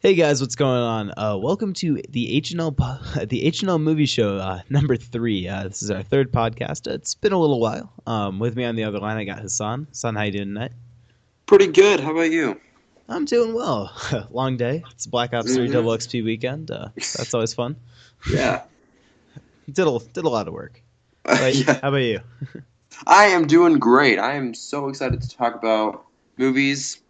Hey guys, what's going on? Welcome to the the H&L movie show number 3. This is our third podcast. It's been a little while. With me on the other line, I got Hassan. Hassan, how you doing tonight? Pretty good. How about you? I'm doing well. Long day. It's Black Ops 3 hmm Double XP weekend. That's always fun. Yeah. Did a lot of work. But Yeah. how about you? I am doing great. I am so excited to talk about movies.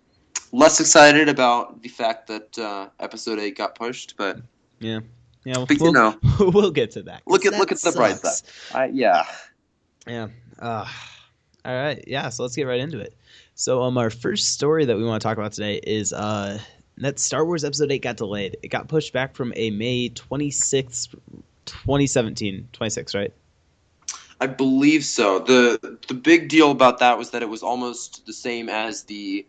Less excited about the fact that episode 8 got pushed, but Yeah, yeah. but you We'll know, we'll get to that look because at that look at the bright side. sucks. Yeah. Yeah. Uh, all right. Yeah. So let's get right into it. So our first story that we want to talk about today is that Star Wars Episode 8 got delayed. It got pushed back from a May 26th, 2017, 26, right? I believe so. The big deal about that was that it was almost the same as the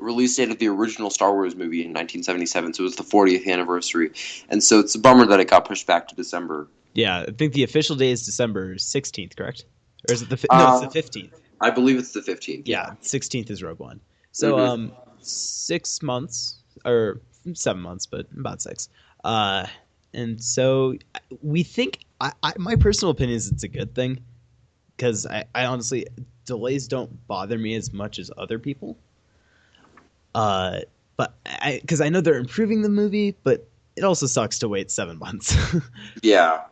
release date of the original Star Wars movie in 1977, so it was the 40th anniversary. And so it's a bummer that it got pushed back to December. Yeah. I think the official day is December 16th, correct? Or is it no? It's the Uh, 15th. I believe it's the 15th, Yeah. yeah. 16th is Rogue One. So hmm 6 months or 7 months, but about 6. Uh, and so we think. My personal opinion is it's a good thing. Because I honestly, delays don't bother me as much as other people. Uh, but because I know they're improving the movie, but it also sucks to wait 7 months. Yeah.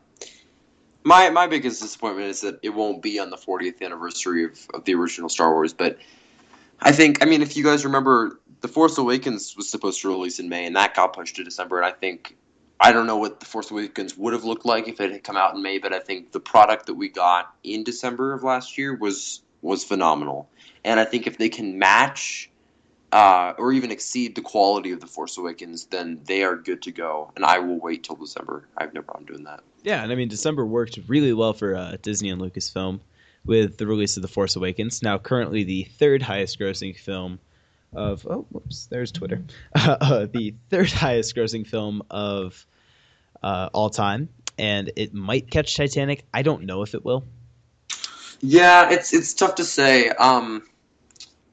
My biggest disappointment is that it won't be on the 40th anniversary of the original Star Wars, but I mean, if you guys remember, The Force Awakens was supposed to release in May, and that got pushed to December, and I don't know what The Force Awakens would have looked like if it had come out in May, but I think the product that we got in December of last year was phenomenal. And I think if they can match or even exceed the quality of The Force Awakens, then they are good to go, and I will wait till December. I have no problem doing that. Yeah, and I mean December worked really well for Disney and Lucasfilm with the release of The Force Awakens. Now currently the third highest grossing film of there's Twitter. The third highest grossing film of all time, and it might catch Titanic. I don't know if it will. Yeah, it's tough to say.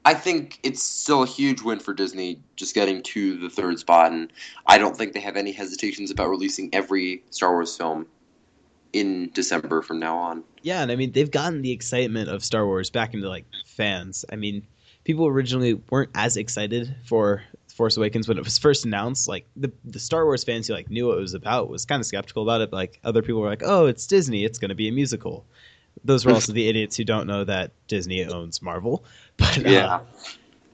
I think it's still a huge win for Disney just getting to the third spot, and I don't think they have any hesitations about releasing every Star Wars film in December from now on. Yeah, and I mean they've gotten the excitement of Star Wars back into like fans. I mean, people originally weren't as excited for Force Awakens when it was first announced. Like the Star Wars fans who like knew what it was about was kind of skeptical about it. But, like other people were like, "Oh, it's Disney. It's going to be a musical." Those were also the idiots who don't know that Disney owns Marvel. But Yeah.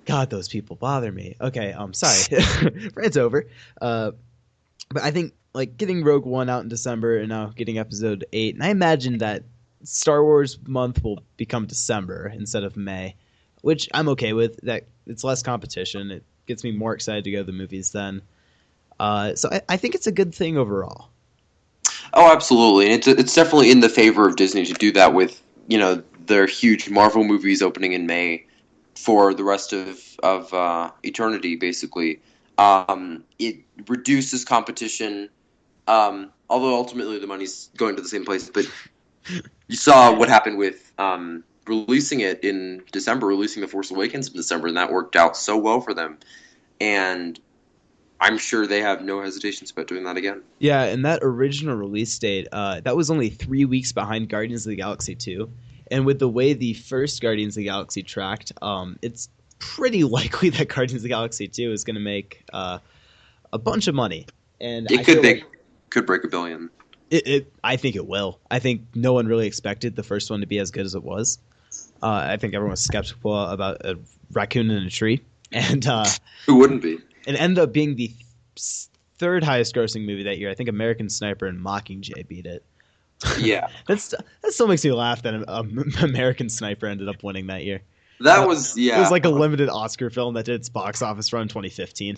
God, those people bother me. Okay, sorry, rant's over. But I think like getting Rogue One out in December and now getting Episode 8, and I imagine that Star Wars month will become December instead of May, which I'm okay with. That it's less competition. It gets me more excited to go to the movies then. So I think it's a good thing overall. Oh, absolutely. And it's definitely in the favor of Disney to do that with, their huge Marvel movies opening in May for the rest of eternity, basically. It reduces competition, although ultimately the money's going to the same place. But you saw what happened with releasing it in December, releasing The Force Awakens in December, and that worked out so well for them. And I'm sure they have no hesitations about doing that again. Yeah, and that original release date, that was only 3 weeks behind Guardians of the Galaxy 2. And with the way the first Guardians of the Galaxy tracked, it's pretty likely that Guardians of the Galaxy 2 is going to make a bunch of money. And I It feel like could break a billion. I think it will. I think no one really expected the first one to be as good as it was. I think everyone was skeptical about a raccoon in a tree. And Who wouldn't be? it ended up being the third highest grossing movie that year. I think American Sniper and Mockingjay beat it. Yeah, That still makes me laugh that American Sniper ended up winning that year. that Uh, was it was yeah, like a limited Oscar film that did its box office run in 2015.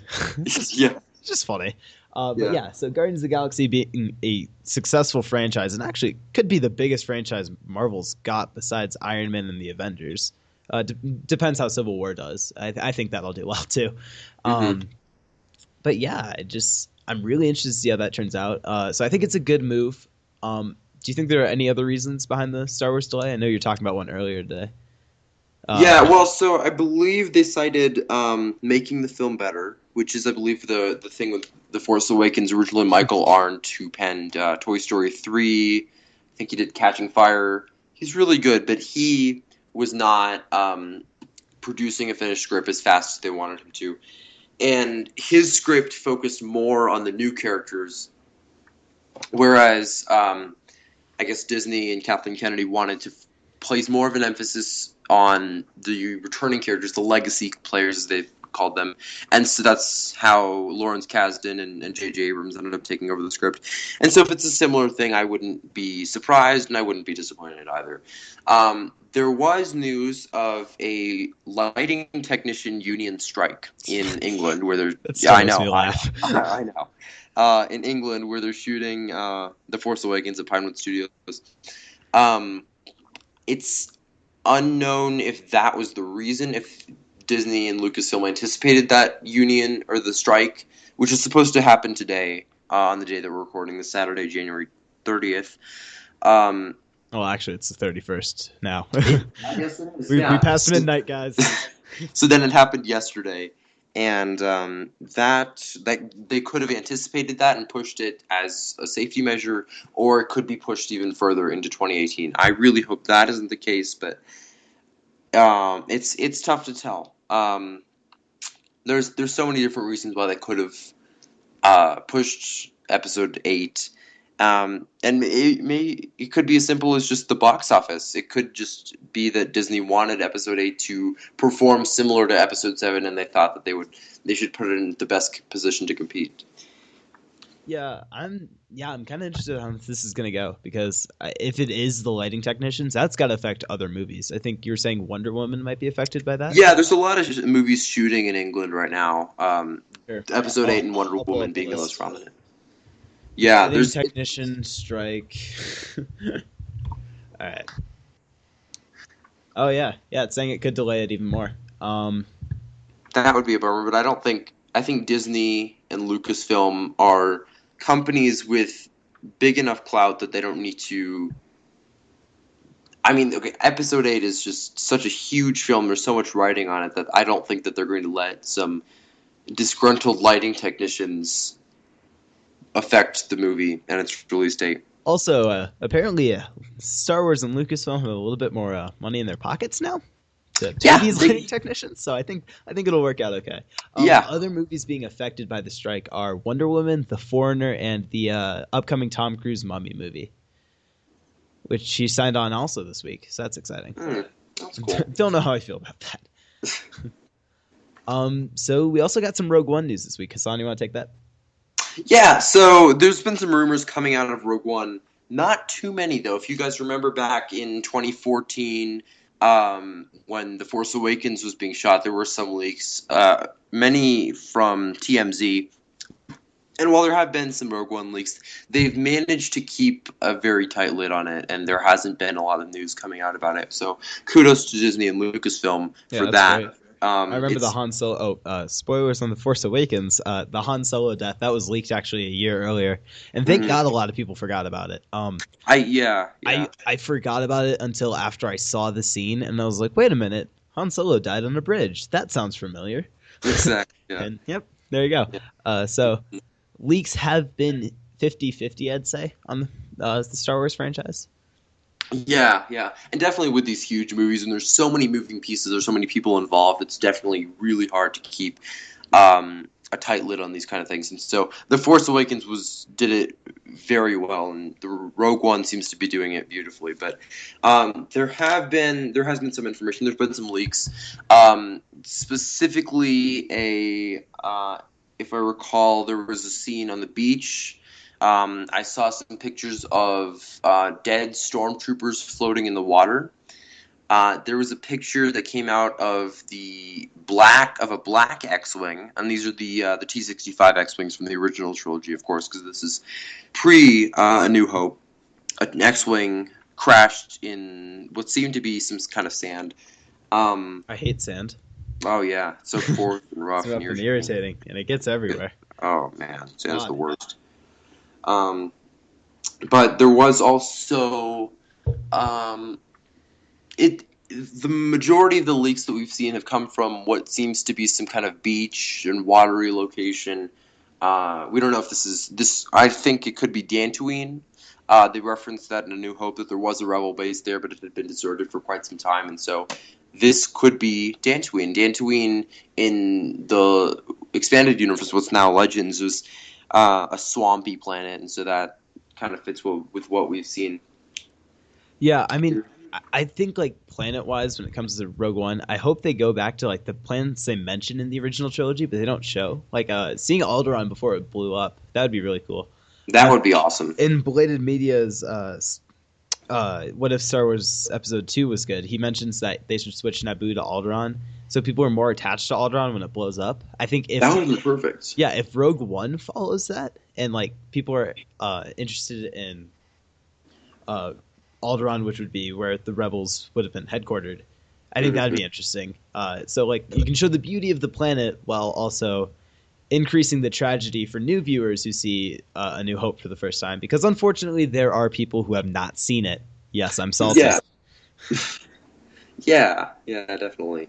yeah, It's just funny. But yeah. yeah, so Guardians of the Galaxy being a successful franchise and actually could be the biggest franchise Marvel's got besides Iron Man and the Avengers. Depends how Civil War does. I think that'll do well too. hmm Um, but yeah, I'm really interested to see how that turns out. So I think it's a good move. Do you think there are any other reasons behind the Star Wars delay? I know you're talking about one earlier today. Yeah, well, so I believe they cited making the film better, which is, I believe, the thing with The Force Awakens. Originally, Michael Arndt, who penned Toy Story 3. I think he did Catching Fire. He's really good, but he was not producing a finished script as fast as they wanted him to. And his script focused more on the new characters, whereas I guess Disney and Kathleen Kennedy wanted to place more of an emphasis on the returning characters, the legacy players, as they've called them. And so that's how Lawrence Kasdan and J.J. Abrams ended up taking over the script. And so if it's a similar thing, I wouldn't be surprised, and I wouldn't be disappointed either. There was news of a lighting technician union strike in England where there's... Yeah, I know. I know. In England, where they're shooting The Force Awakens at Pinewood Studios. It's unknown if that was the reason, if Disney and Lucasfilm anticipated that union or the strike, which is supposed to happen today, on the day that we're recording, this Saturday, January 30th. Well, actually, it's the 31st now. I guess it is. We passed midnight, guys. So then it happened yesterday. And that they could have anticipated that and pushed it as a safety measure, or it could be pushed even further into 2018. I really hope that isn't the case, but it's tough to tell. There's so many different reasons why they could have pushed Episode 8. And it could be as simple as just the box office. It could just be that Disney wanted Episode 8 to perform similar to Episode 7, and they thought that they should put it in the best position to compete. I'm kind of interested in how this is going to go, because if it is the lighting technicians, that's got to affect other movies. I think you were saying Wonder Woman might be affected by that. Yeah, there's a lot of movies shooting in England right now. Sure. Episode 8 and Wonder Woman being the most prominent. Yeah, there's technician strike. All right. Oh yeah, it's saying it could delay it even more. That would be a bummer, but I think Disney and Lucasfilm are companies with big enough clout that they don't need to. I mean, okay, Episode 8 is just such a huge film. There's so much writing on it that I don't think that they're going to let some disgruntled lighting technicians affect the movie and its release date. Also, apparently, Star Wars and Lucasfilm have a little bit more money in their pockets now to pay these lighting technicians, so I think it'll work out okay. Other movies being affected by the strike are Wonder Woman, The Foreigner, and the upcoming Tom Cruise Mummy movie, which she signed on also this week, so that's exciting. That's cool. Don't know how I feel about that. So we also got some Rogue One news this week. Hassan, you want to take that? Yeah, so there's been some rumors coming out of Rogue One. Not too many, though. If you guys remember back in 2014, when The Force Awakens was being shot, there were some leaks, many from TMZ. And while there have been some Rogue One leaks, they've managed to keep a very tight lid on it, and there hasn't been a lot of news coming out about it. So kudos to Disney and Lucasfilm for that. Great. I remember the Han Solo. Spoilers on The Force Awakens. The Han Solo death that was leaked actually a year earlier, and thank God a lot of people forgot about it. I forgot about it until after I saw the scene, and I was like, wait a minute, Han Solo died on a bridge. That sounds familiar. Exactly. Yeah. And yep, there you go. Yeah. So leaks have been 50-50, I'd say, on the Star Wars franchise. Yeah. And definitely with these huge movies, and there's so many moving pieces, there's so many people involved, it's definitely really hard to keep a tight lid on these kind of things. And so The Force Awakens did it very well, and the Rogue One seems to be doing it beautifully. But there has been some information, there's been some leaks. Specifically if I recall, there was a scene on the beach. I saw some pictures of dead stormtroopers floating in the water. There was a picture that came out of a black X-wing, and these are the T-65 X-wings from the original trilogy, of course, because this is pre A New Hope. An X-wing crashed in what seemed to be some kind of sand. I hate sand. Oh yeah, so coarse and rough and irritating, and it gets everywhere. Oh man, sand's the worst. But there was also the majority of the leaks that we've seen have come from what seems to be some kind of beach and watery location. We don't know if this is this. I think it could be Dantooine. They referenced that in A New Hope that there was a rebel base there, but it had been deserted for quite some time, and so this could be Dantooine. Dantooine in the expanded universe, what's now Legends, was a swampy planet, and so that kind of fits with what we've seen. Yeah, I mean, I think like planet-wise, when it comes to Rogue One, I hope they go back to like the planets they mentioned in the original trilogy, but they don't show. Like seeing Alderaan before it blew up, that would be really cool. That would be awesome. In Belated Media's What If Star Wars Episode 2 was good, he mentions that they should switch Naboo to Alderaan, so people are more attached to Alderaan when it blows up. I think if that would be perfect. Yeah, if Rogue One follows that, and like people are interested in Alderaan, which would be where the rebels would have been headquartered, I think that'd be interesting. So like you can show the beauty of the planet while also increasing the tragedy for new viewers who see A New Hope for the first time, because unfortunately there are people who have not seen it. Yes, I'm salty. Yeah, definitely.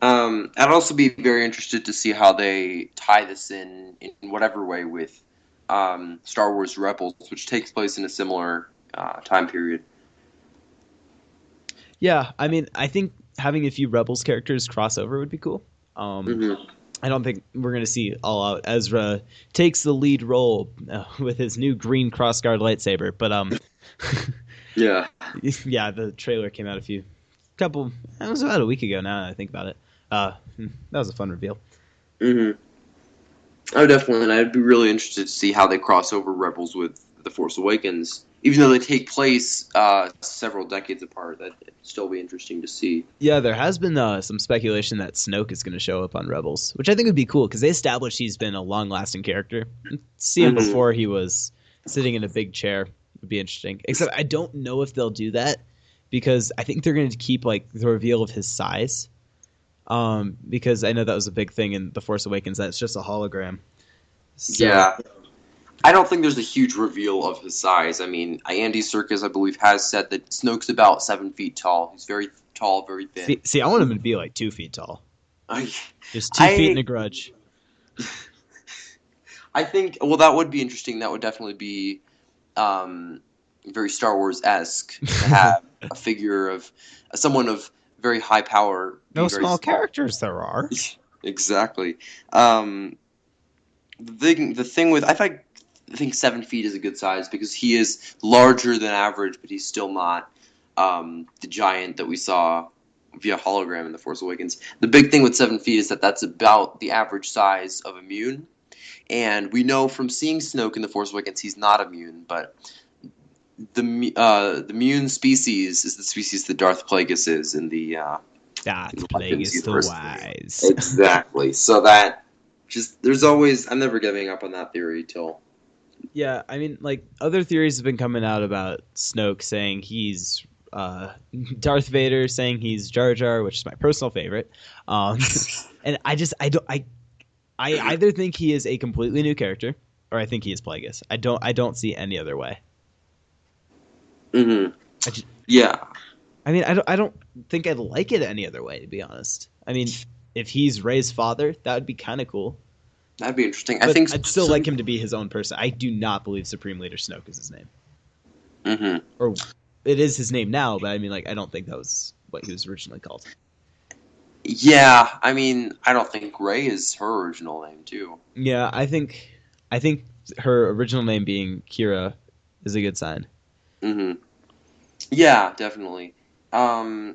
I'd also be very interested to see how they tie this in whatever way with Star Wars Rebels, which takes place in a similar time period. Yeah, I mean, I think having a few Rebels characters cross over would be cool. I don't think we're going to see all out Ezra takes the lead role with his new green crossguard lightsaber, but yeah, the trailer came out it was about a week ago now that I think about it. That was a fun reveal. Oh, definitely, and I'd be really interested to see how they cross over Rebels with The Force Awakens. Even though they take place several decades apart, that'd still be interesting to see. Yeah, there has been some speculation that Snoke is going to show up on Rebels, which I think would be cool because they established he's been a long-lasting character. See him before he was sitting in a big chair would be interesting. Except I don't know if they'll do that because I think they're going to keep like the reveal of his size. Because I know that was a big thing in The Force Awakens that it's just a hologram. So, yeah. I don't think there's a huge reveal of his size. I mean, Andy Serkis, I believe, has said that Snoke's about 7 feet tall. He's very tall, very thin. See, I want him to be like 2 feet tall. Just 2 feet and a grudge. I think, well, that would be interesting. That would definitely be very Star Wars-esque to have a figure of someone of very high power. No small characters there are. Exactly. The thing with, I think 7 feet is a good size because he is larger than average, but he's still not the giant that we saw via hologram in The Force Awakens. The big thing with 7 feet is that that's about the average size of immune. And we know from seeing Snoke in The Force Awakens he's not immune, but the immune species is the species that Darth Plagueis is in the Darth Plagueis the Wise. Exactly. So that there's always, I'm never giving up on that theory till. Yeah, I mean, like, other theories have been coming out about Snoke saying he's Darth Vader, saying he's Jar Jar, which is my personal favorite. And I either think he is a completely new character, or I think he is Plagueis. I don't see any other way. Yeah. I mean, I don't think I'd like it any other way, to be honest. I mean, if he's Rey's father, that would be kind of cool. That'd be interesting. But I'd still like him to be his own person. I do not believe Supreme Leader Snoke is his name. Or it is his name now, but I mean, like, I don't think that was what he was originally called. Yeah, I mean, I don't think Rey is her original name, too. Yeah, I think her original name being Kira is a good sign. Yeah, definitely. There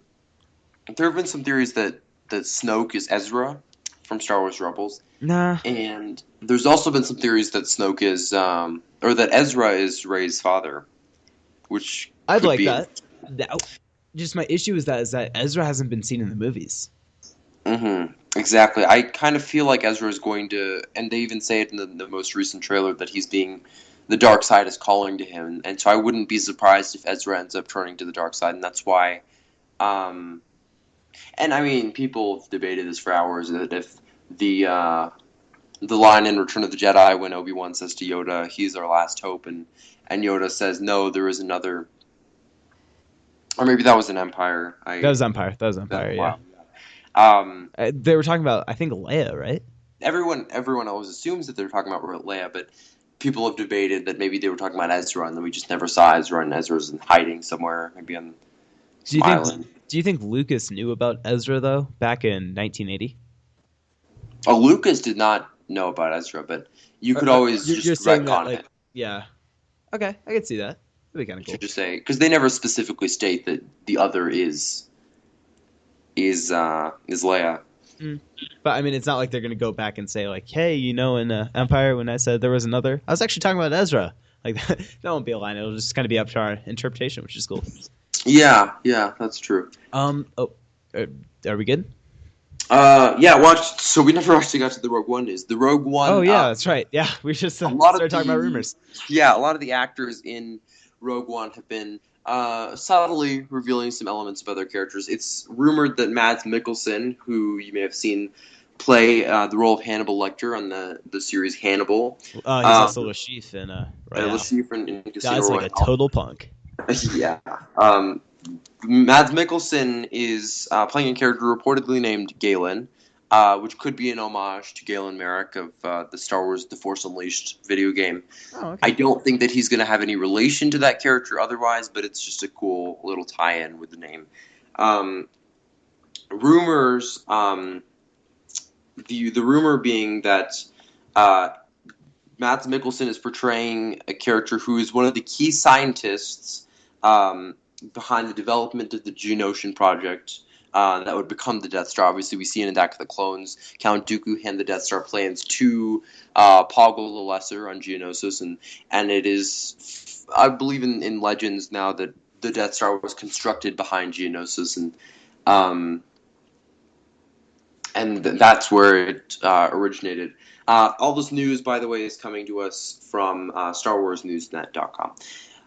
have been some theories that Snoke is Ezra from Star Wars Rebels. Nah. And there's also been some theories that Snoke is, or that Ezra is Rey's father, which I'd like that. Just my issue is that Ezra hasn't been seen in the movies. Exactly. I kind of feel like Ezra is going to, and they even say it in the most recent trailer that the dark side is calling to him, and so I wouldn't be surprised if Ezra ends up turning to the dark side, and that's why. And I mean, people have debated this for hours that if the line in Return of the Jedi when Obi-Wan says to Yoda, "He's our last hope," and Yoda says, "No, there is another." Or maybe that was an Empire. That was Empire. That was Been Empire. a Yeah. while. They were talking about, I think, Leia, right? Everyone always assumes that they're talking about Leia, but people have debated that maybe they were talking about Ezra, and then we just never saw Ezra, and Ezra's in hiding somewhere, maybe on Do some you think island. Do you think Lucas knew about Ezra though back in 1980? Oh, Lucas did not know about Ezra, but you could always You're just saying that retcon like it. yeah. Okay, I could see that. That'd be kind You of should cool. just say because they never specifically state that the other is Leia. Mm. But I mean, it's not like they're gonna go back and say like, "Hey, in Empire, when I said there was another, I was actually talking about Ezra." Like that won't be a line. It'll just kind of be up to our interpretation, which is cool. Yeah, that's true. Oh, are we good? Yeah. Watch. So we never actually got to the Rogue One news. The Rogue Oh One. yeah, that's right. Yeah, we just A lot of started talking about rumors. a lot of the actors in Rogue One have been subtly revealing some elements of other characters. It's rumored that Mads Mikkelsen, who you may have seen play the role of Hannibal Lecter on the series Hannibal, He's also a chief in Le Royale. Chiffre in Casino Guy's like a Royale. total punk. Yeah. Um, Mads Mikkelsen is playing a character reportedly named Galen, which could be an homage to Galen Merrick of the Star Wars The Force Unleashed video game. Oh, I okay. don't think that he's going to have any relation to that character otherwise, but it's just a cool little tie-in with the name. Um, rumors, the rumor being that uh, Mads Mikkelsen is portraying a character who is one of the key scientists behind the development of the Geonosian project that would become the Death Star. Obviously, we see in Attack of the Clones, Count Dooku hand the Death Star plans to Poggle the Lesser on Geonosis, and it is, I believe in Legends now that the Death Star was constructed behind Geonosis, um, and that's where it originated. All this news, by the way, is coming to us from StarWarsNewsNet.com.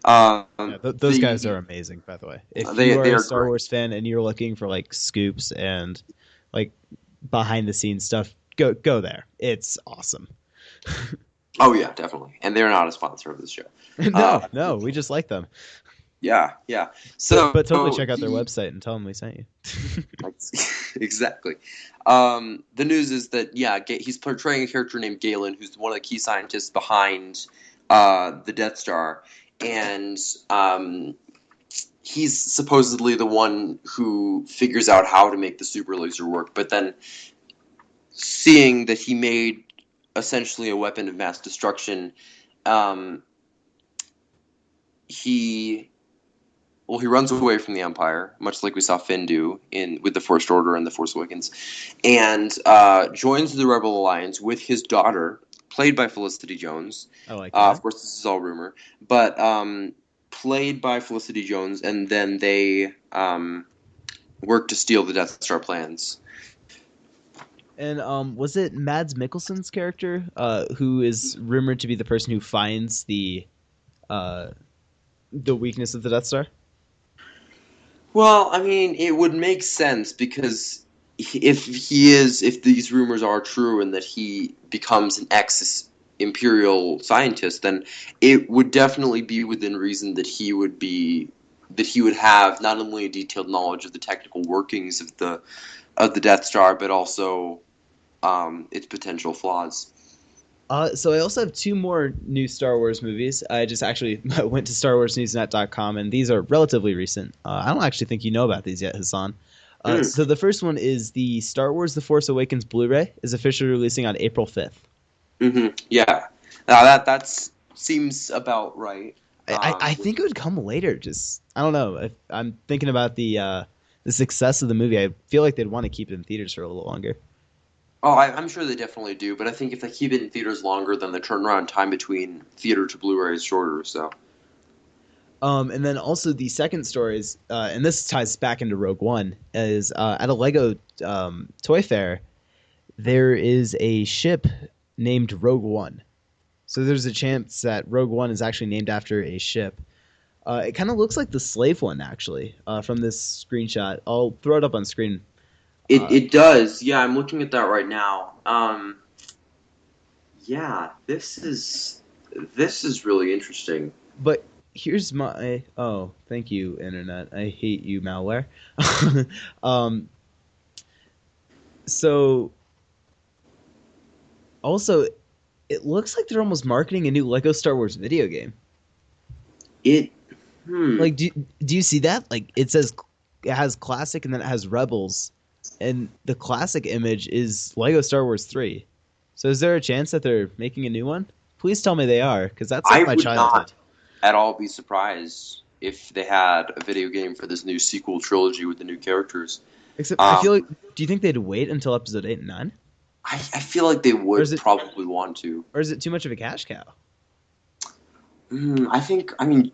Yeah, those guys are amazing, by the way. If you are They a are Star great. Wars fan and you're looking for like scoops and like behind the scenes stuff, go there. It's awesome. Oh yeah, definitely. And they're not a sponsor of this show. Uh, No, we just like them. yeah. But So but totally check out their website and tell them we sent you. exactly. The news is that he's portraying a character named Galen, who's one of the key scientists behind the Death Star, and he's supposedly the one who figures out how to make the super laser work. But then, seeing that he made essentially a weapon of mass destruction, um, he he runs away from the Empire, much like we saw Finn do with the First Order and the Force Awakens, and joins the Rebel Alliance with his daughter, played by Felicity Jones. I like Of that. course, this is all rumor, but played by Felicity Jones, and then they work to steal the Death Star plans. And was it Mads Mikkelsen's character who is rumored to be the person who finds uh, the weakness of the Death Star? Well, I mean, it would make sense because if these rumors are true and that he becomes an ex-Imperial scientist, then it would definitely be within reason that he would have not only a detailed knowledge of the technical workings of the Death Star, but also its potential flaws. So I also have two more new Star Wars movies. I just actually went to StarWarsNewsNet.com, and these are relatively recent. I don't actually think you know about these yet, Hassan. Mm. So the first one is the Star Wars: The Force Awakens Blu-ray is officially releasing on April 5th. Mm-hmm. Yeah, now that seems about right. I think it would come later. Just I don't know. If I'm thinking about the success of the movie, I feel like they'd want to keep it in theaters for a little longer. Oh, I'm sure they definitely do, but I think if they keep it in theaters longer, then the turnaround time between theater to Blu-ray is shorter. So, And then also the second story is, and this ties back into Rogue One, is at a Lego toy fair, there is a ship named Rogue One. So there's a chance that Rogue One is actually named after a ship. It kind of looks like the Slave One, actually, from this screenshot. I'll throw it up on screen. it does. Yeah, I'm looking at that right now. Yeah, this is really interesting. But here's my thank you internet. I hate you malware. um, so also it looks like they're almost marketing a new Lego Star Wars video game. It. Hmm. Like, do you see that? Like, it says it has classic and then it has Rebels, and the classic image is Lego Star Wars 3. So is there a chance that they're making a new one? Please tell me they are, because that's like I my would childhood. not at all be surprised if they had a video game for this new sequel trilogy with the new characters. Except I Um, feel like, do you think they'd wait until episode 8 and 9? I feel like they Or is would it probably want to. or is it too much of a cash cow? I think, I mean,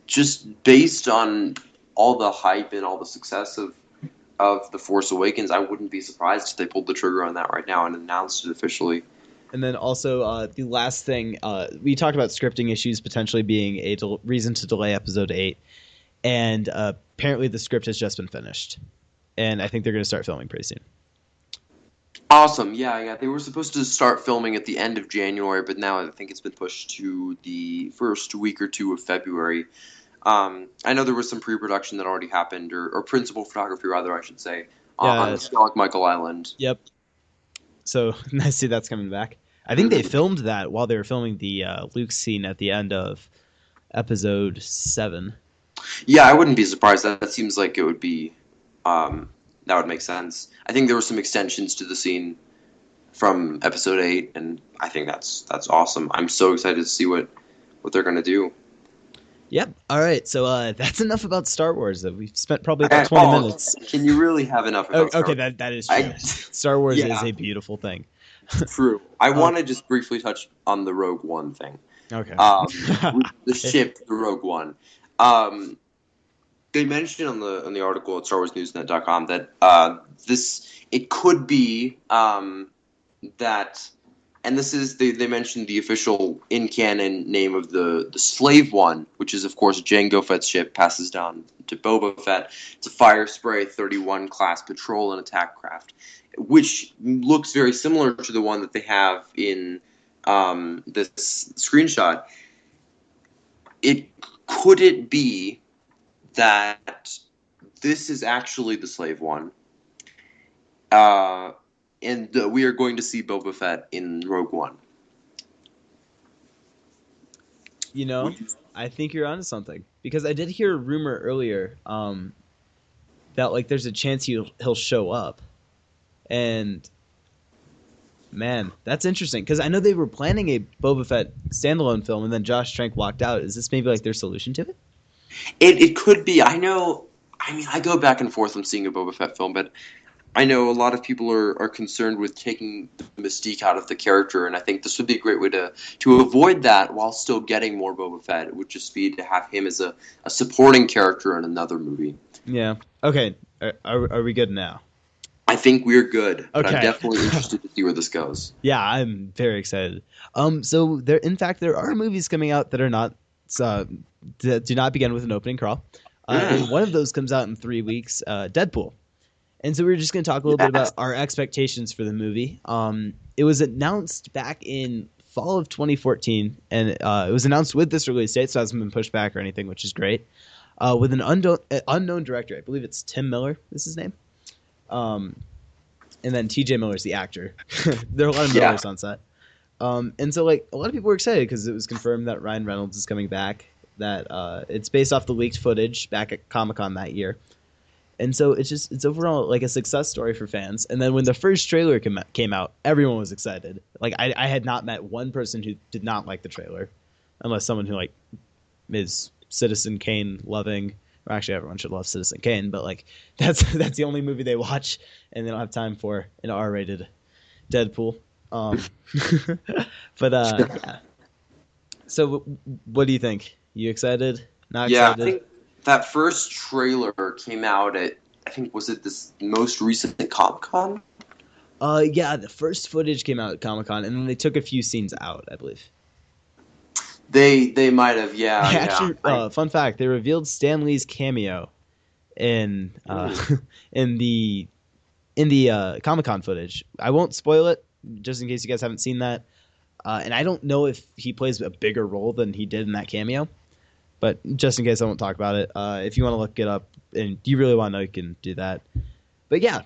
just based on all the hype and all the success of The Force Awakens, I wouldn't be surprised if they pulled the trigger on that right now and announced it officially. And then also the last thing, we talked about scripting issues potentially being a reason to delay episode 8, and apparently the script has just been finished, and I think they're going to start filming pretty soon. Awesome, yeah. They were supposed to start filming at the end of January, but now I think it's been pushed to the first week or two of February. I know there was some pre-production that already happened, or principal photography, rather, I should say, on Yeah. the Scarlet Michael Island. Yep. So I see that's coming back. I think they filmed that while they were filming the Luke scene at the end of episode 7. Yeah, I wouldn't be surprised. That seems like it would be. That would make sense. I think there were some extensions to the scene from episode 8, and I think that's awesome. I'm so excited to see what they're gonna do. Yep. All right. So that's enough about Star Wars. We've spent probably about 20 minutes. Can you really have enough about Star Okay, Wars? that is true. Star Wars is a beautiful thing. True. I want to just briefly touch on the Rogue One thing. Okay. The ship, the Rogue One. They mentioned on the article at StarWarsNewsNet.com that it could be that, and this is they mentioned the official in canon name of the Slave One, which is of course Jango Fett's ship, passes down to Boba Fett. It's a Fire Spray 31 class patrol and attack craft, which looks very similar to the one that they have in this screenshot. Could it be that this is actually the Slave One, and we are going to see Boba Fett in Rogue One? You know, I think you're onto something, because I did hear a rumor earlier that like there's a chance he'll show up, and man, that's interesting, because I know they were planning a Boba Fett standalone film, and then Josh Trank walked out. Is this maybe like their solution to it? It could be. I know. I mean, I go back and forth on seeing a Boba Fett film, but I know a lot of people are concerned with taking the mystique out of the character, and I think this would be a great way to avoid that while still getting more Boba Fett. It would just be to have him as a supporting character in another movie. Yeah. Okay. Are we good now? I think we're good, but Okay. I'm definitely interested to see where this goes. Yeah, I'm very excited. So in fact, there are movies coming out that are not that do not begin with an opening crawl. And one of those comes out in 3 weeks, Deadpool. And so we're just going to talk a little bit about our expectations for the movie. It was announced back in fall of 2014, and it was announced with this release date, so it hasn't been pushed back or anything, which is great. With an unknown director. I believe it's Tim Miller is his name. And then TJ Miller's the actor. There are a lot of Millers on set. And so like a lot of people were excited because it was confirmed that Ryan Reynolds is coming back, that it's based off the leaked footage back at Comic-Con that year. And so it's overall like a success story for fans. And then when the first trailer came out, everyone was excited. Like I had not met one person who did not like the trailer, unless someone who like is Citizen Kane loving. Or actually, everyone should love Citizen Kane, but like that's the only movie they watch, and they don't have time for an R-rated Deadpool. But yeah. So what do you think? You excited? Not excited? I think that first trailer came out at, I think, was it this most recent Comic-Con? Yeah, the first footage came out at Comic-Con, and then they took a few scenes out, I believe. They might have, Actually, fun fact: they revealed Stan Lee's cameo in in the Comic-Con footage. I won't spoil it, just in case you guys haven't seen that. And I don't know if he plays a bigger role than he did in that cameo, But just in case I won't talk about it, if you want to look it up and you really want to know, you can do that. But yeah.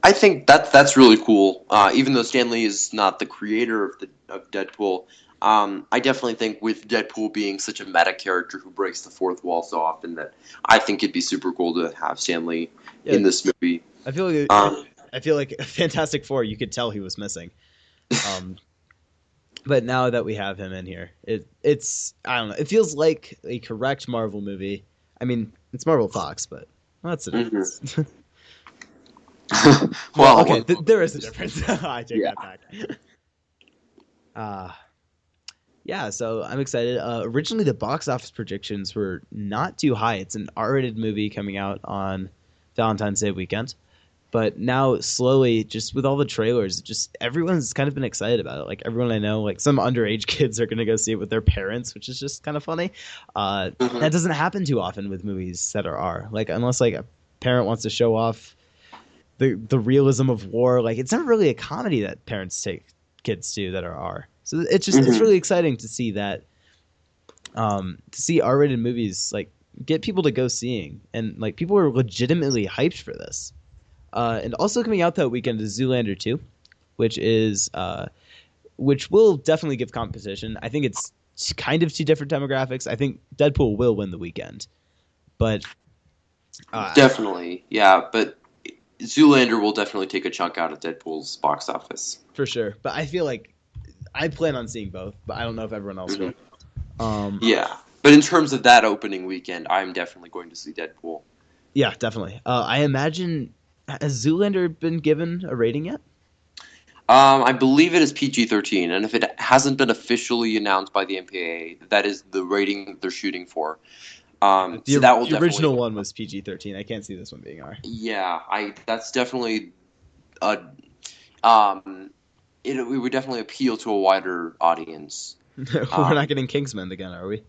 I think that's really cool. Even though Stan Lee is not the creator of Deadpool, I definitely think with Deadpool being such a meta character who breaks the fourth wall so often, that I think it'd be super cool to have Stan Lee in this movie. I feel like Fantastic Four, you could tell he was missing. But now that we have him in here, it's I don't know. It feels like a correct Marvel movie. I mean, it's Marvel Fox, but that's the difference. Well, okay, there is a difference. I take that back. Yeah, so I'm excited. Originally, the box office projections were not too high. It's an R-rated movie coming out on Valentine's Day weekend. But now, slowly, just with all the trailers, just everyone's kind of been excited about it. Like, everyone I know, like, some underage kids are going to go see it with their parents, which is just kind of funny. That doesn't happen too often with movies that are R. Like, unless, like, a parent wants to show off the realism of war. Like, it's not really a comedy that parents take kids to that are R. So it's just it's really exciting to see that, to see R-rated movies, like, get people to go seeing. And, like, people are legitimately hyped for this. And also coming out that weekend is Zoolander 2, which will definitely give competition. I think it's kind of two different demographics. I think Deadpool will win the weekend, but definitely, yeah. But Zoolander will definitely take a chunk out of Deadpool's box office for sure. But I feel like I plan on seeing both, but I don't know if everyone else will. Yeah, but in terms of that opening weekend, I'm definitely going to see Deadpool. Yeah, definitely. I imagine. Has Zoolander been given a rating yet? I believe it is PG-13, and if it hasn't been officially announced by the MPAA, that is the rating they're shooting for. The original one was PG-13. I can't see this one being R. Yeah, that's definitely it would definitely appeal to a wider audience. We're not getting Kingsman again, are we?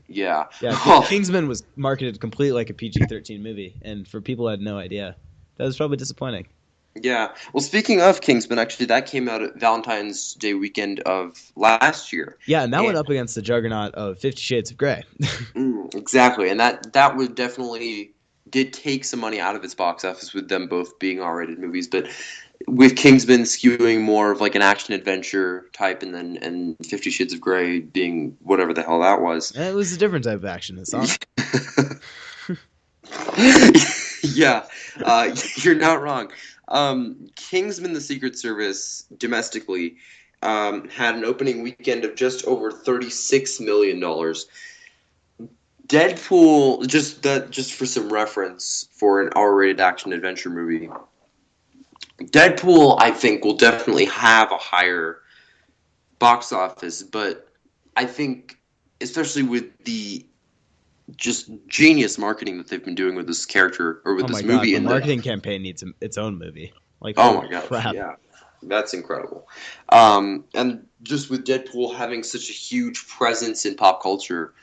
Yeah. Yeah, Kingsman was marketed completely like a PG-13 movie, and for people who had no idea, that was probably disappointing. Yeah. Well, speaking of Kingsman, actually, that came out at Valentine's Day weekend of last year. Yeah, and that went up against the juggernaut of 50 Shades of Grey. Exactly, and that would definitely did take some money out of its box office with them both being R-rated movies, but with Kingsman skewing more of like an action adventure type, and 50 Shades of Grey being whatever the hell that was. And it was a different type of action, it's on. Yeah, you're not wrong. Kingsman: The Secret Service domestically had an opening weekend of just over $36 million. Deadpool, just for some reference for an R-rated action adventure movie, Deadpool, I think, will definitely have a higher box office, but I think, especially with the just genius marketing that they've been doing with this character or with this movie, the marketing campaign needs its own movie. Like, oh my god, crap. Yeah, that's incredible. And just with Deadpool having such a huge presence in pop culture,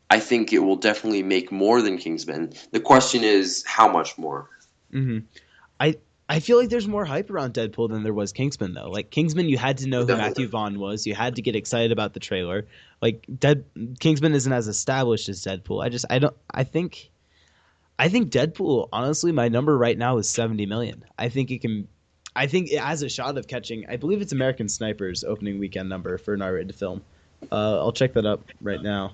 I think it will definitely make more than Kingsman. The question is, how much more? Mm-hmm. I feel like there's more hype around Deadpool than there was Kingsman, though. Like, Kingsman, you had to know who Matthew Vaughn was. You had to get excited about the trailer. Like, Kingsman isn't as established as Deadpool. I think Deadpool, honestly, my number right now is 70 million. I think it has a shot of catching, I believe it's American Sniper's opening weekend number for an R-rated film. I'll check that up right now.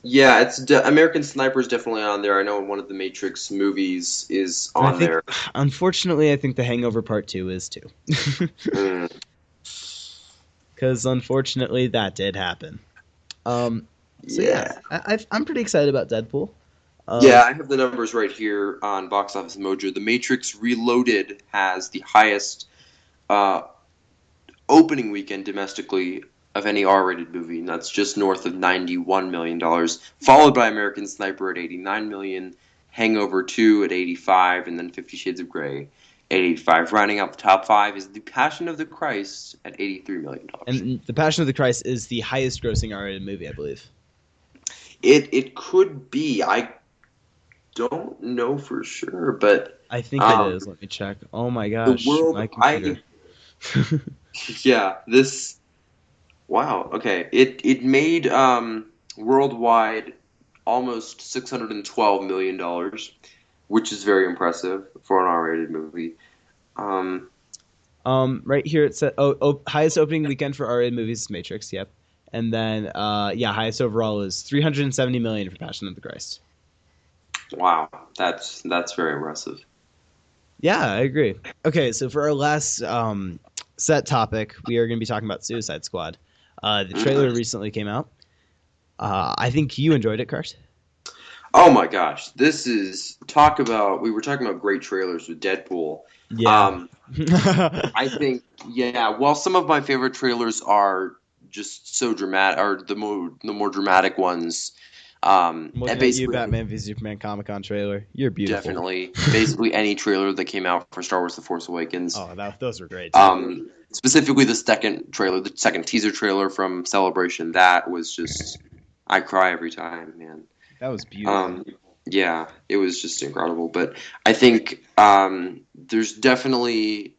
Yeah, it's American Sniper is definitely on there. I know one of the Matrix movies is on there. Unfortunately, I think The Hangover Part 2 is too. Because unfortunately, that did happen. I'm pretty excited about Deadpool. Yeah, I have the numbers right here on Box Office Mojo. The Matrix Reloaded has the highest opening weekend domestically of any R-rated movie, and that's just north of $91 million, followed by American Sniper at $89 million, Hangover 2 at $85, and then 50 Shades of Grey at $85. Rounding out the top five is The Passion of the Christ at $83 million. And The Passion of the Christ is the highest grossing R-rated movie, I believe. It could be. I don't know for sure, but I think it is. Let me check. Oh my gosh, my computer. Yeah, this. Wow. Okay. It made worldwide, almost $612 million, which is very impressive for an R-rated movie. Um, Right here it said highest opening weekend for R-rated movies is Matrix. Yep. And then highest overall is 370 million for Passion of the Christ. wow, that's very impressive. Yeah, I agree. Okay, so for our last set topic, we are going to be talking about Suicide Squad. The trailer recently came out. I think you enjoyed it, Cart. Oh my gosh, this is we were talking about great trailers with Deadpool. Yeah. Um, I think, yeah, while some of my favorite trailers are just so dramatic, or the more dramatic ones, I'm and looking at you, basically, Batman v Superman Comic Con trailer. You're beautiful. definitely, basically any trailer that came out for Star Wars: The Force Awakens. Oh, those were great too. Specifically the second trailer, the second teaser trailer from Celebration, that was just, I cry every time, man. That was beautiful. Yeah, it was just incredible. But I think there's definitely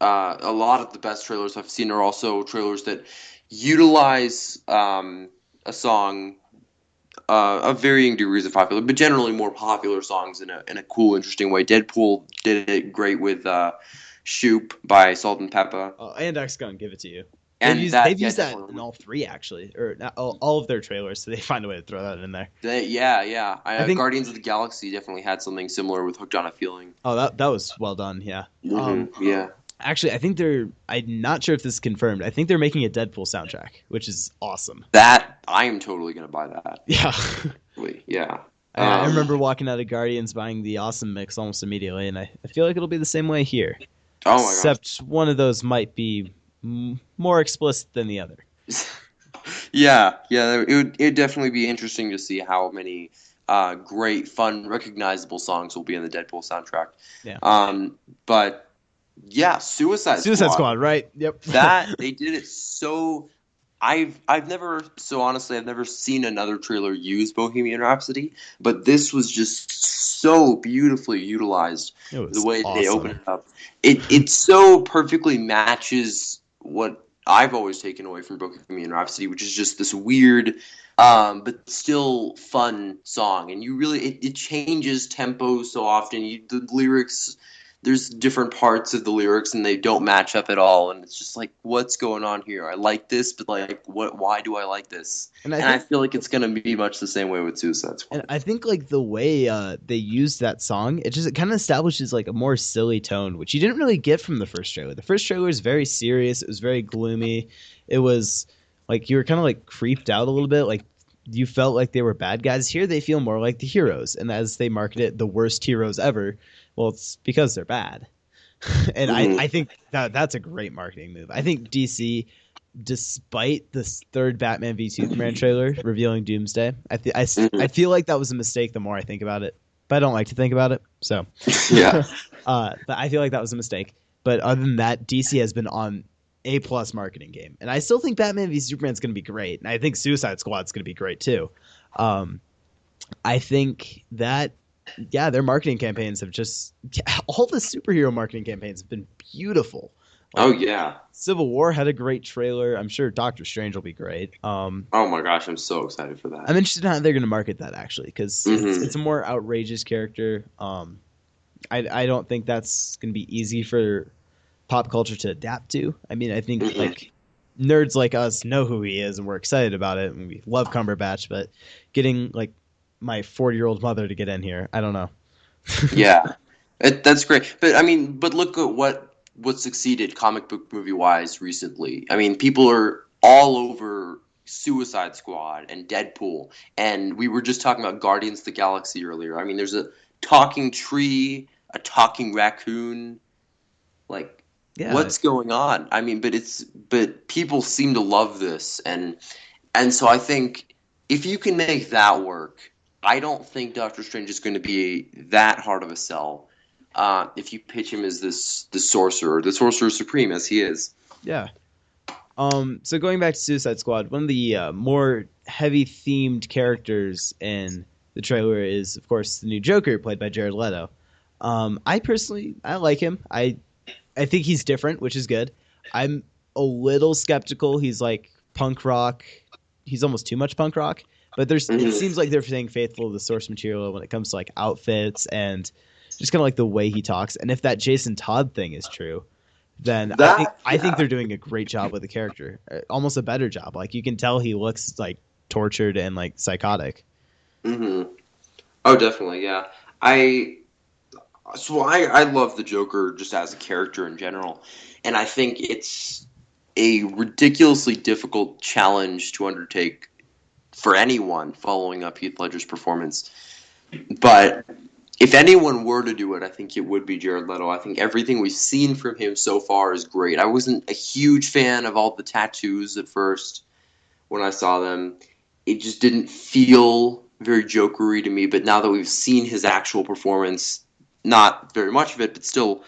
a lot of the best trailers I've seen are also trailers that utilize a song of varying degrees of popular, but generally more popular songs in a cool, interesting way. Deadpool did it great with "Shoop" by Salt and Peppa, Oh, and X Gun, give it to you. and They've yeah, used that definitely. in all three actually, or not, all of their trailers. So they find a way to throw that in there. Yeah. I think. Guardians of the Galaxy definitely had something similar with "Hooked on a Feeling." Oh, that was well done. Yeah. Yeah. Actually, I think they're. I'm not sure if this is confirmed. I think they're making a Deadpool soundtrack, which is awesome. That I am totally gonna buy that. Yeah. Yeah. I remember walking out of Guardians buying the Awesome Mix almost immediately, and I feel like it'll be the same way here. Oh my Except one of those might be more explicit than the other. gosh. Yeah. It'd definitely be interesting to see how many great, fun, recognizable songs will be in the Deadpool soundtrack. Yeah. But yeah, Suicide Suicide Squad. Squad, right? Yep. That they did it so. I've never, so honestly, I've never seen another trailer use Bohemian Rhapsody, but this was just so beautifully utilized. It The was way they open awesome. it up, it so perfectly matches what I've always taken away from Bohemian Rhapsody, which is just this weird, but still fun song. And you really, it changes tempo so often. The lyrics, there's different parts of the lyrics and they don't match up at all, and it's just like, what's going on here? I like this, but like, why do I like this? And And I feel like it's gonna be much the same way with Suicide Squad. I think like the way they used that song, it kind of establishes like a more silly tone, which you didn't really get from the first trailer. The first trailer was very serious. It was very gloomy. It was like you were kind of like creeped out a little bit. Like you felt like they were bad guys. Here they feel more like the heroes. And as they market it, the worst heroes ever. Well, it's because they're bad. And I think that's a great marketing move. I think DC, despite this third Batman v Superman trailer revealing Doomsday, I feel like that was a mistake the more I think about it. But I don't like to think about it. So, Yeah. but I feel like that was a mistake. But other than that, DC has been on a plus marketing game, and I still think Batman v Superman is going to be great, and I think Suicide Squad is going to be great too. I think that their marketing campaigns have just all the superhero marketing campaigns have been beautiful. Oh yeah. Civil War had a great trailer. I'm sure Doctor Strange will be great. Oh my gosh, I'm so excited for that. I'm interested in how they're going to market that actually, because it's a more outrageous character. I don't think that's going to be easy for pop culture to adapt to. I mean, I think like nerds like us know who he is and we're excited about it and we love Cumberbatch, but getting like my 40-year-old mother to get in here, I don't know. Yeah, that's great. But I mean, but look at what succeeded comic book movie wise recently. I mean, people are all over Suicide Squad and Deadpool, and we were just talking about Guardians of the Galaxy earlier. I mean, there's a talking tree, a talking raccoon, like. Yeah. What's going on? I mean, but people seem to love this, and so I think if you can make that work, I don't think Doctor Strange is going to be that hard of a sell. If you pitch him as the Sorcerer Supreme, as he is. Yeah. So going back to Suicide Squad, one of the more heavy themed characters in the trailer is, of course, the new Joker played by Jared Leto. I like him. I think he's different, which is good. I'm a little skeptical. He's like punk rock, he's almost too much punk rock. But it Mhm. seems like they're staying faithful to the source material when it comes to like outfits and just kind of like the way he talks. And if that Jason Todd thing is true, then I think they're doing a great job with the character, almost a better job. Like you can tell he looks like tortured and like psychotic. Hmm. Oh, definitely, yeah. I love the Joker just as a character in general, and I think it's a ridiculously difficult challenge to undertake for anyone following up Heath Ledger's performance. But if anyone were to do it, I think it would be Jared Leto. I think everything we've seen from him so far is great. I wasn't a huge fan of all the tattoos at first when I saw them. It just didn't feel very Jokery to me. But now that we've seen his actual performance, not very much of it, but still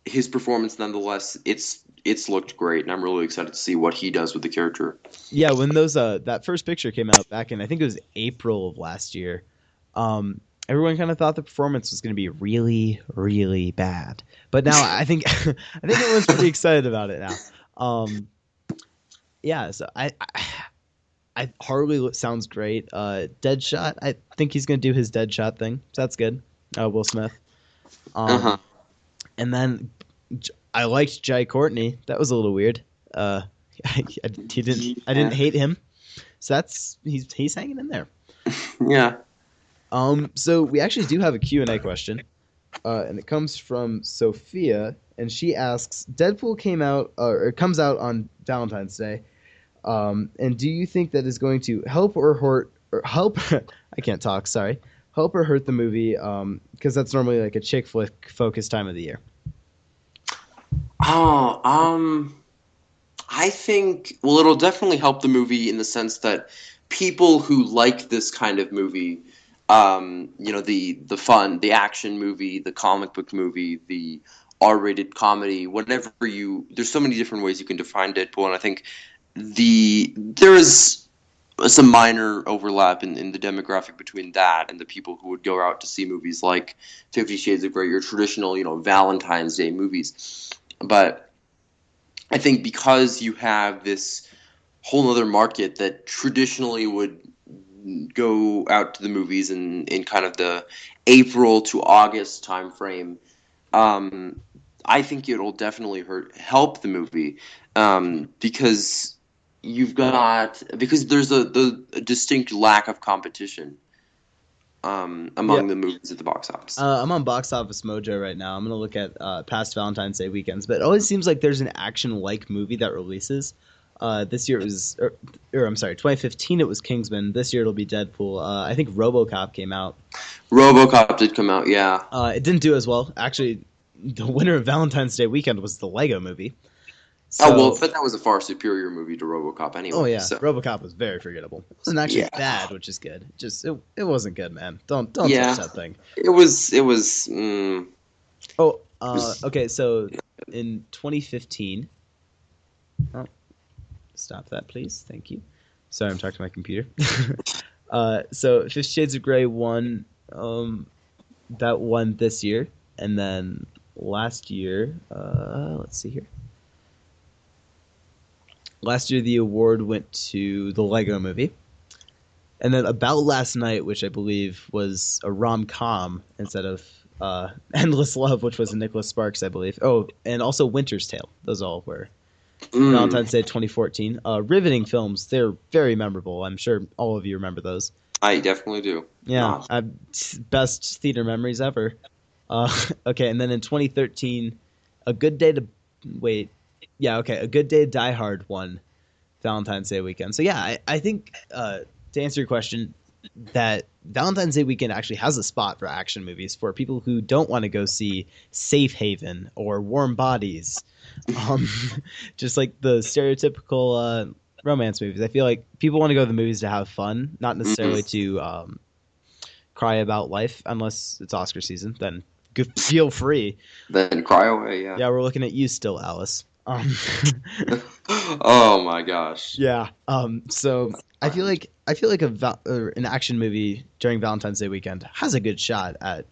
his performance nonetheless, it's looked great, and I'm really excited to see what he does with the character. Yeah, when those that first picture came out back in I think it was April of last year, um, everyone kind of thought the performance was going to be really, really bad. But now I think I think everyone's pretty excited about it now. Yeah, so I Harley sounds great. Deadshot, I think he's going to do his Deadshot thing. So that's good. Will Smith. Uh-huh. And then I liked Jai Courtney. That was a little weird. I didn't hate him. So he's hanging in there. Yeah. So we actually do have a Q&A question. And it comes from Sophia, and she asks, Deadpool comes out on Valentine's Day. And do you think that is going to help or hurt I can't talk, sorry. Help or hurt the movie? Because that's normally like a chick flick focused time of the year. Oh, I think, well, it'll definitely help the movie in the sense that people who like this kind of movie, the fun, the action movie, the comic book movie, the R-rated comedy, there's so many different ways you can define Deadpool, and I think there is some minor overlap in the demographic between that and the people who would go out to see movies like 50 Shades of Grey, your traditional, Valentine's Day movies. But I think because you have this whole other market that traditionally would go out to the movies in kind of the April to August time frame, I think it'll definitely help the movie because there's a distinct lack of competition among the movies at the box office. I'm on Box Office Mojo right now. I'm going to look at past Valentine's Day weekends. But it always seems like there's an action-like movie that releases. This year it was, I'm sorry, 2015 it was Kingsman. This year it'll be Deadpool. I think RoboCop came out. RoboCop did come out, yeah. It didn't do as well. Actually, the winner of Valentine's Day weekend was the Lego Movie. But that was a far superior movie to RoboCop anyway. Oh yeah, so. RoboCop was very forgettable. It wasn't actually bad, which is good. It wasn't good, man. Don't touch that thing. It was. Okay. So in 2015. Oh, stop that, please. Thank you. Sorry, I'm talking to my computer. So 50 Shades of Grey won. That won this year, and then last year. Let's see here. Last year, the award went to the Lego Movie. And then About Last Night, which I believe was a rom-com instead of Endless Love, which was a Nicholas Sparks, I believe. Oh, and also Winter's Tale. Those all were Valentine's Day 2014. Riveting films. They're very memorable. I'm sure all of you remember those. I definitely do. Yeah. Best theater memories ever. Okay, and then in 2013, A Good Day to Die Hard won Valentine's Day weekend. So yeah, I think to answer your question, that Valentine's Day weekend actually has a spot for action movies for people who don't want to go see Safe Haven or Warm Bodies, just like the stereotypical romance movies. I feel like people want to go to the movies to have fun, not necessarily to cry about life, unless it's Oscar season. Then feel free. Then cry away. Yeah. Yeah, we're looking at you still, Alice. Oh my gosh. Yeah. So I feel like an action movie during Valentine's Day weekend has a good shot at.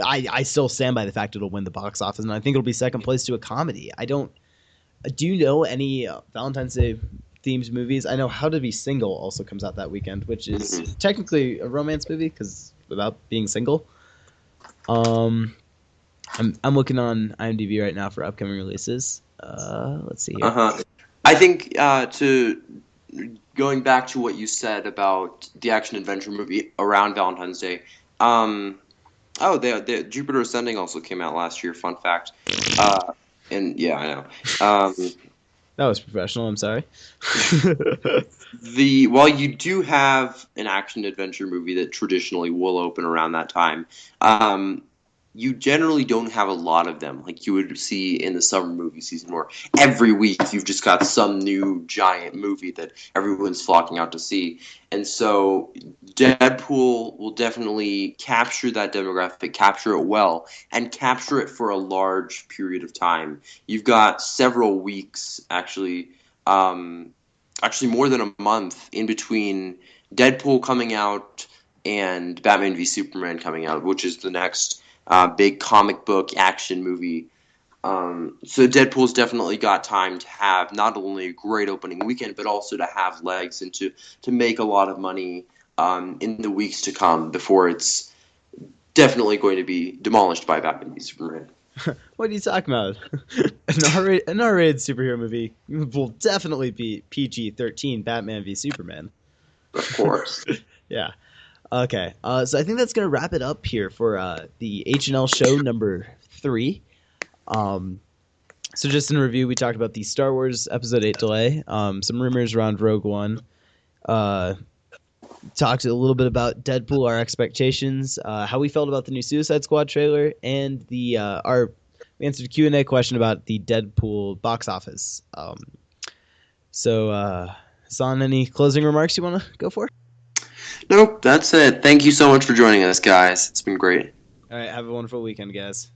I still stand by the fact it'll win the box office, and I think it'll be second place to a comedy. Do you know any Valentine's Day themed movies. I know How to Be Single also comes out that weekend, which is technically a romance movie because without being single. I'm looking on IMDb right now for upcoming releases. Let's see here. I think to going back to what you said about the action adventure movie around Valentine's Day. The Jupiter Ascending also came out last year. Fun fact. And yeah, I know. That was professional. I'm sorry. While you do have an action adventure movie that traditionally will open around that time, you generally don't have a lot of them like you would see in the summer movie season, where every week you've just got some new giant movie that everyone's flocking out to see. And so Deadpool will definitely capture that demographic, capture it well, and capture it for a large period of time. You've got several weeks, actually more than a month in between Deadpool coming out and Batman v Superman coming out, which is the next big comic book action movie. So Deadpool's definitely got time to have not only a great opening weekend, but also to have legs and to make a lot of money in the weeks to come before it's definitely going to be demolished by Batman v Superman. What are you talking about? An R-rated superhero movie will definitely be PG-13 Batman v Superman. Of course. Yeah. Okay. So I think that's going to wrap it up here for the H&L show number 3. So just in review, we talked about the Star Wars Episode 8 delay, some rumors around Rogue One, talked a little bit about Deadpool, our expectations, how we felt about the new Suicide Squad trailer, and we answered a Q&A question about the Deadpool box office. Hassan, any closing remarks you want to go for? Nope, that's it. Thank you so much for joining us, guys. It's been great. All right, have a wonderful weekend, guys.